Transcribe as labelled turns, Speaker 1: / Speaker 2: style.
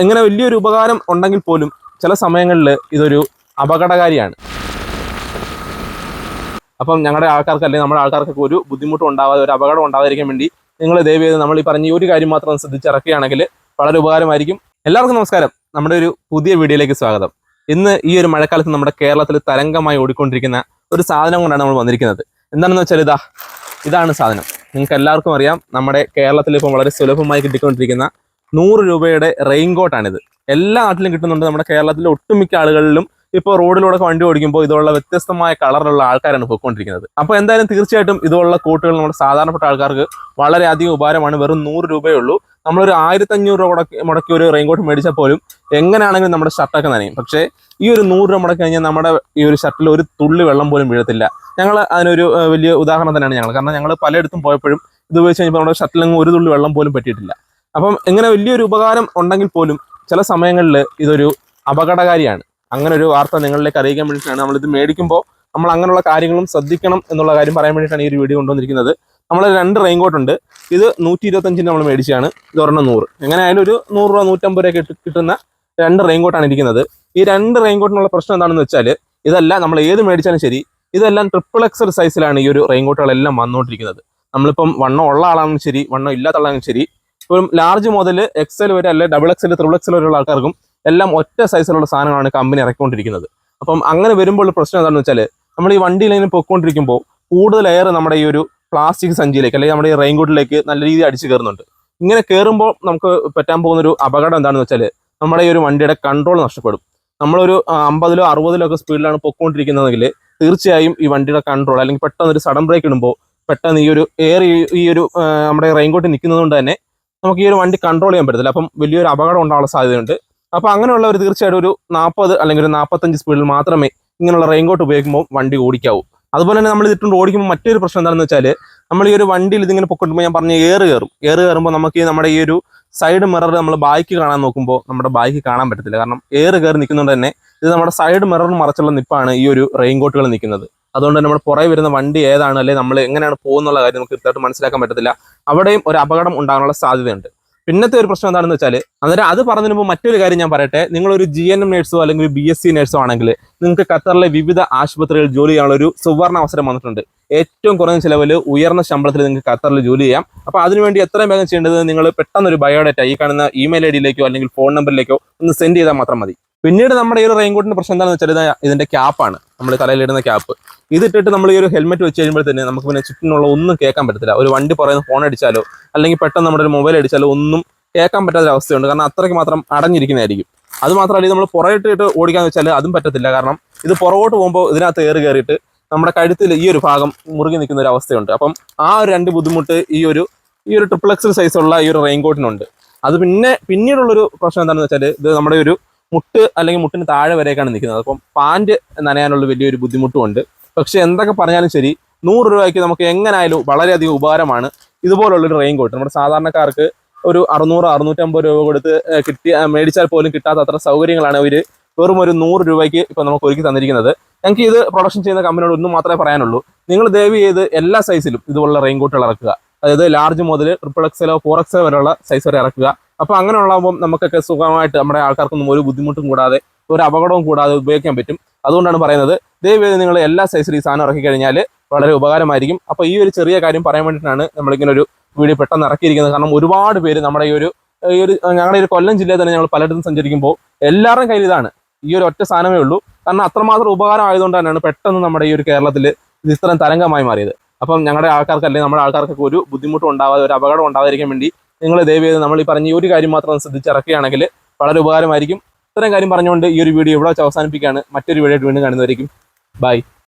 Speaker 1: എങ്ങനെ വലിയൊരു ഉപകാരം ഉണ്ടെങ്കിൽ പോലും ചില സമയങ്ങളിൽ ഇതൊരു അപകടകാരിയാണ്. അപ്പം ഞങ്ങളുടെ ആൾക്കാർക്ക് അല്ലെങ്കിൽ നമ്മുടെ ആൾക്കാർക്കൊക്കെ ഒരു ബുദ്ധിമുട്ടും ഉണ്ടാവാതെ, ഒരു അപകടം ഉണ്ടാകാതിരിക്കാൻ വേണ്ടി നിങ്ങൾ ദയവ് ചെയ്ത് നമ്മൾ ഈ പറഞ്ഞ ഈ ഒരു കാര്യം മാത്രം ശ്രദ്ധിച്ചിറക്കുകയാണെങ്കിൽ വളരെ ഉപകാരമായിരിക്കും. എല്ലാവർക്കും നമസ്കാരം, നമ്മുടെ ഒരു പുതിയ വീഡിയോയിലേക്ക് സ്വാഗതം. ഇന്ന് ഈ ഒരു മഴക്കാലത്ത് നമ്മുടെ കേരളത്തിൽ തരംഗമായി ഓടിക്കൊണ്ടിരിക്കുന്ന ഒരു സാധനം കൊണ്ടാണ് നമ്മൾ വന്നിരിക്കുന്നത്. എന്താണെന്ന് വെച്ചാൽ ഇതാണ് സാധനം. നിങ്ങൾക്ക് എല്ലാവർക്കും അറിയാം, നമ്മുടെ കേരളത്തിൽ ഇപ്പോൾ വളരെ സുലഭമായി കിട്ടിക്കൊണ്ടിരിക്കുന്ന 100 രൂപയുടെ റെയിൻകോട്ടാണിത്. എല്ലാ നാട്ടിലും കിട്ടുന്നുണ്ട്. നമ്മുടെ കേരളത്തിലെ ഒട്ടുമിക്ക ആളുകളിലും ഇപ്പോൾ റോഡിലൂടെ വണ്ടി ഓടിക്കുമ്പോൾ ഇതുള്ള വ്യത്യസ്തമായ കളറിലുള്ള ആൾക്കാരാണ് പോയിക്കൊണ്ടിരിക്കുന്നത്. അപ്പോൾ എന്തായാലും തീർച്ചയായിട്ടും ഇതുള്ള കോട്ടുകൾ നമ്മുടെ സാധാരണപ്പെട്ട ആൾക്കാർക്ക് വളരെയധികം ഉപകാരമാണ്. വെറും 100 രൂപയേ ഉള്ളൂ. നമ്മളൊരു 1500 രൂപ മുടക്കി ഒരു റെയിൻകോട്ട് മേടിച്ചാൽ പോലും എങ്ങനെയാണെങ്കിലും നമ്മുടെ ഷർട്ടൊക്കെ നനയും. പക്ഷേ ഈ ഒരു 100 രൂപ മുടക്കി കഴിഞ്ഞാൽ നമ്മുടെ ഈ ഒരു ഷർട്ടിൽ ഒരു തുള്ളി വെള്ളം പോലും വീഴത്തില്ല. ഞങ്ങൾ അതിനൊരു വലിയ ഉദാഹരണം തന്നെയാണ് ഞങ്ങൾ. കാരണം ഞങ്ങൾ പലയിടത്തും പോയപ്പോഴും ഇത് ഉപയോഗിച്ച് കഴിഞ്ഞപ്പോൾ നമ്മുടെ ഷർട്ടിലെങ്ങും ഒരു തുള്ളി വെള്ളം പോലും പറ്റിയിട്ടില്ല. അപ്പം എങ്ങനെ വലിയൊരു ഉപകാരം ഉണ്ടെങ്കിൽ പോലും ചില സമയങ്ങളിൽ ഇതൊരു അപകടകാരിയാണ്. അങ്ങനെ ഒരു വാർത്ത നിങ്ങളിലേക്ക് അറിയിക്കാൻ വേണ്ടിയിട്ടാണ് നമ്മളിത് മേടിക്കുമ്പോൾ നമ്മൾ അങ്ങനെയുള്ള കാര്യങ്ങളും ശ്രദ്ധിക്കണം എന്നുള്ള കാര്യം പറയാൻ വേണ്ടിയിട്ടാണ് ഈ ഒരു വീഡിയോ കൊണ്ടുവന്നിരിക്കുന്നത്. നമ്മൾ 2 റെയിൻകോട്ട് ഉണ്ട്. ഇത് 125 നമ്മൾ മേടിച്ചാണ്. ഇത് ഒരെണ്ണം 100. എങ്ങനെ ആയാലും ഒരു 100 രൂപ 150 രൂപ കിട്ടുന്ന 2 റെയിൻകോട്ടാണ് ഇരിക്കുന്നത്. ഈ 2 റെയിൻകോട്ടിനുള്ള പ്രശ്നം എന്താണെന്ന് വെച്ചാൽ, ഇതല്ല നമ്മൾ ഏത് മേടിച്ചാലും ശരി, ഇതെല്ലാം XXL സൈസിലാണ് ഈ ഒരു റെയിൻകോട്ടുകളെല്ലാം വന്നുകൊണ്ടിരിക്കുന്നത്. നമ്മളിപ്പം വണ്ണം ഉള്ള ആളാണെങ്കിലും ശരി, വണ്ണം ഇല്ലാത്ത ആളാണെങ്കിലും ശരി, ഇപ്പം ലാർജ് മുതൽ XL വരെ, അല്ലെ XXL XXL വരെയുള്ള ആൾക്കാർക്കും എല്ലാം ഒറ്റ സൈസിലുള്ള സാധനങ്ങളാണ് കമ്പനി ഇറക്കിക്കൊണ്ടിരിക്കുന്നത്. അപ്പം അങ്ങനെ വരുമ്പോൾ പ്രശ്നം എന്താണെന്ന് വെച്ചാൽ, നമ്മൾ ഈ വണ്ടിയിൽ ഇങ്ങനെ പൊയ്ക്കൊണ്ടിരിക്കുമ്പോൾ കൂടുതൽ എയർ നമ്മുടെ ഈ ഒരു പ്ലാസ്റ്റിക് സഞ്ചിയിലേക്ക്, അല്ലെങ്കിൽ നമ്മുടെ ഈ റെയിൻകോട്ടിലേക്ക് നല്ല രീതിയിൽ അടിച്ചു കയറുന്നുണ്ട്. ഇങ്ങനെ കയറുമ്പോൾ നമുക്ക് പറ്റാൻ പോകുന്നൊരു അപകടം എന്താണെന്ന് വെച്ചാൽ, നമ്മുടെ ഈ ഒരു വണ്ടിയുടെ കൺട്രോൾ നഷ്ടപ്പെടും. നമ്മളൊരു 50-ലോ 60-ലോ ഒക്കെ സ്പീഡിലാണ് പൊയ്ക്കൊണ്ടിരിക്കുന്നതെങ്കിൽ തീർച്ചയായും ഈ വണ്ടിയുടെ കൺട്രോൾ, അല്ലെങ്കിൽ പെട്ടെന്ന് ഒരു സഡൻ ബ്രേക്ക് ഇടുമ്പോൾ പെട്ടെന്ന് ഈ ഒരു എയർ ഈ ഒരു നമ്മുടെ റെയിൻകോട്ട് നിൽക്കുന്നത് കൊണ്ട് തന്നെ നമുക്ക് ഈ ഒരു വണ്ടി കൺട്രോൾ ചെയ്യാൻ പറ്റത്തില്ല. അപ്പം വലിയൊരു അപകടം ഉണ്ടാകാനുള്ള സാധ്യതയുണ്ട്. അപ്പോൾ അങ്ങനെയുള്ളവർ തീർച്ചയായിട്ടും ഒരു 40 അല്ലെങ്കിൽ ഒരു 45 സ്പീഡിൽ മാത്രമേ ഇങ്ങനെയുള്ള റെയിൻകോട്ട് ഉപയോഗിക്കുമ്പോൾ വണ്ടി ഓടിക്കാവൂ. അതുപോലെ തന്നെ നമ്മൾ ഇതിട്ടുണ്ട് ഓടിക്കുമ്പോൾ മറ്റൊരു പ്രശ്നം എന്താണെന്ന് വെച്ചാൽ, നമ്മൾ ഈ ഒരു വണ്ടിയിൽ ഇതിങ്ങനെ പൊക്കിട്ടുമ്പോൾ ഞാൻ പറഞ്ഞ എയർ കയറുമ്പോൾ നമുക്ക് നമ്മുടെ ഈ ഒരു സൈഡ് മിറർ നമ്മൾ ബാക്ക് കാണാൻ നോക്കുമ്പോൾ നമ്മുടെ ബാക്ക് കാണാൻ പറ്റത്തില്ല. കാരണം എയർ കയറി നിൽക്കുന്നതുകൊണ്ട് തന്നെ ഇത് നമ്മുടെ സൈഡ് മിററിന് മറച്ചുള്ള നിപ്പാണ് ഈ ഒരു റെയിൻകോട്ടുകൾ നിൽക്കുന്നത്. അതുകൊണ്ട് തന്നെ നമ്മുടെ പുറകെ വരുന്ന വണ്ടി ഏതാണ്, അല്ലെങ്കിൽ നമ്മൾ എങ്ങനെയാണ് പോകുന്നുള്ള കാര്യം നമുക്ക് കൃത്യമായിട്ട് മനസ്സിലാക്കാൻ പറ്റത്തില്ല. അവിടെയും ഒരു അപകടം ഉണ്ടാകാനുള്ള സാധ്യതയുണ്ട്. പിന്നത്തെ ഒരു പ്രശ്നം എന്താണെന്ന് വെച്ചാൽ, അന്നേരം അത് പറഞ്ഞതിന് മുമ്പ് മറ്റൊരു കാര്യം ഞാൻ പറയട്ടെ. നിങ്ങളൊരു GNM നേഴ്സോ അല്ലെങ്കിൽ ഒരു BSc നേഴ്സോ ആണെങ്കിൽ നിങ്ങൾക്ക് ഖത്തറിലെ വിവിധ ആശുപത്രികളിൽ ജോലി ചെയ്യാനുള്ള ഒരു സുവർണ അവസരം വന്നിട്ടുണ്ട്. ഏറ്റവും കുറഞ്ഞ ചിലവിൽ ഉയർന്ന ശമ്പളത്തിൽ നിങ്ങൾക്ക് ഖത്തറിൽ ജോലി ചെയ്യാം. അപ്പോൾ അതിനുവേണ്ടി എത്രയും വേഗം ചെയ്യേണ്ടത്, നിങ്ങൾ പെട്ടെന്നൊരു ബയോഡേറ്റ ഈ കാണുന്ന ഇമെയിൽ ID-യിലേക്കോ അല്ലെങ്കിൽ ഫോൺ നമ്പറിലേക്കോ ഒന്ന് സെൻഡ് ചെയ്താൽ മാത്രം മതി. പിന്നീട് നമ്മുടെ ഈ ഒരു റെയിൻകോട്ടിന്റെ പ്രശ്നം എന്താണെന്ന് വെച്ചാൽ, ഇതിന്റെ ക്യാപ്പാണ്. നമ്മൾ തലയിലിടുന്ന ക്യാപ്പ് ഇതിട്ടിട്ട് നമ്മൾ ഈ ഒരു ഹെൽമെറ്റ് വെച്ച് കഴിയുമ്പോൾ തന്നെ നമുക്ക് പിന്നെ ചുറ്റിനുള്ള ഒന്നും കേൾക്കാൻ പറ്റത്തില്ല. ഒരു വണ്ടി പറയുന്ന ഫോൺ അടിച്ചാലോ അല്ലെങ്കിൽ പെട്ടെന്ന് നമ്മുടെ ഒരു മൊബൈൽ അടിച്ചാലോ ഒന്നും കേൾക്കാൻ പറ്റാത്ത അവസ്ഥയുണ്ട്. കാരണം അത്രയ്ക്ക് മാത്രം അടഞ്ഞിരിക്കുന്നതായിരിക്കും. അത് മാത്രമല്ല, ഇത് നമ്മൾ പുറകിട്ടിട്ട് ഓടിക്കാന്ന് വെച്ചാൽ അതും പറ്റത്തില്ല. കാരണം ഇത് പുറകോട്ട് പോകുമ്പോൾ ഇതിനകത്ത് കയറിയിട്ട് നമ്മുടെ കഴുത്തിൽ ഈ ഒരു ഭാഗം മുറുകി നിൽക്കുന്ന ഒരു അവസ്ഥയുണ്ട്. അപ്പം ആ ഒരു 2 ബുദ്ധിമുട്ട് ഈ ഒരു XXL സൈസുള്ള ഈ ഒരു റെയിൻകോട്ടിനുണ്ട്. അത് പിന്നീടുള്ളൊരു പ്രശ്നം എന്താണെന്ന് വെച്ചാൽ, ഇത് നമ്മുടെ ഒരു മുട്ട് അല്ലെങ്കിൽ മുട്ടിന് താഴെ വരെയൊക്കെയാണ് നിൽക്കുന്നത്. അപ്പം പാൻറ് നനയാനുള്ള വലിയൊരു ബുദ്ധിമുട്ടും ഉണ്ട്. പക്ഷെ എന്തൊക്കെ പറഞ്ഞാലും ശരി, 100 രൂപയ്ക്ക് നമുക്ക് എങ്ങനെയായാലും വളരെയധികം ഉപകാരമാണ് ഇതുപോലുള്ളൊരു റെയിൻകോട്ട്. നമ്മുടെ സാധാരണക്കാർക്ക് ഒരു 600-650 രൂപ കൊടുത്ത് മേടിച്ചാൽ പോലും കിട്ടാത്ത അത്ര സൗകര്യങ്ങളാണ് അവർ വെറും ഒരു 100 രൂപയ്ക്ക് ഇപ്പോൾ നമുക്ക് ഒരുക്കി തന്നിരിക്കുന്നത്. ഞങ്ങൾക്ക് ഇത് പ്രൊഡക്ഷൻ ചെയ്യുന്ന കമ്പനിയോട് ഒന്നും മാത്രമേ പറയാനുള്ളൂ, നിങ്ങൾ ദയവ് ചെയ്ത് എല്ലാ സൈസിലും ഇതുപോലുള്ള റെയിൻകോട്ടുകൾ ഇറക്കുക. അതായത് ലാർജ് മുതൽ XXL 4XL വരെയുള്ള സൈസ് വരെ ഇറക്കുക. അപ്പോൾ അങ്ങനെയുള്ളപ്പോൾ നമുക്കൊക്കെ സുഖമായിട്ട് നമ്മുടെ ആൾക്കാർക്കൊന്നും ഒരു ബുദ്ധിമുട്ടും കൂടാതെ, ഒരു അപകടവും കൂടാതെ ഉപയോഗിക്കാൻ പറ്റും. അതുകൊണ്ടാണ് പറയുന്നത്, ദയവേത് നിങ്ങൾ എല്ലാ സൈസിലും ഈ സാധനം ഇറക്കി കഴിഞ്ഞാൽ വളരെ ഉപകാരമായിരിക്കും. അപ്പോൾ ഈ ഒരു ചെറിയ കാര്യം പറയാൻ വേണ്ടിയിട്ടാണ് നമ്മളിങ്ങനെ ഒരു വീഡിയോ പെട്ടെന്ന് ഇറക്കിയിരിക്കുന്നത്. കാരണം ഒരുപാട് പേര് നമ്മുടെ ഈ ഒരു ഞങ്ങളുടെ ഒരു കൊല്ലം ജില്ലയിൽ തന്നെ ഞങ്ങൾ പലയിടത്തും സഞ്ചരിക്കുമ്പോൾ എല്ലാവരുടെയും കയ്യിൽ ഇതാണ്, ഈ ഒരു ഒറ്റ സാധനമേ ഉള്ളൂ. കാരണം അത്രമാത്രം ഉപകാരം ആയതുകൊണ്ട് തന്നെയാണ് പെട്ടെന്ന് നമ്മുടെ ഈ ഒരു കേരളത്തിൽ ഇത് ഇത്രയും തരംഗമായി മാറിയത്. അപ്പം ഞങ്ങളുടെ ആൾക്കാർക്ക്, അല്ലെങ്കിൽ നമ്മുടെ ആൾക്കാർക്കൊക്കെ ഒരു ബുദ്ധിമുട്ടും ഉണ്ടാവാതെ, ഒരു അപകടം ഉണ്ടാകാതിരിക്കാൻ വേണ്ടി നിങ്ങൾ ദയവ് ചെയ്ത് നമ്മൾ ഈ പറഞ്ഞ ഈ ഒരു കാര്യം മാത്രം ശ്രദ്ധിച്ചിറക്കുകയാണെങ്കിൽ വളരെ ഉപകാരമായിരിക്കും. ഇത്രയും കാര്യം പറഞ്ഞുകൊണ്ട് ഈ ഒരു വീഡിയോ ഇവിടെ വെച്ച് അവസാനിപ്പിക്കുകയാണ്. മറ്റൊരു വീഡിയോ വീണ്ടും കാണുന്നതായിരിക്കും. ബൈ.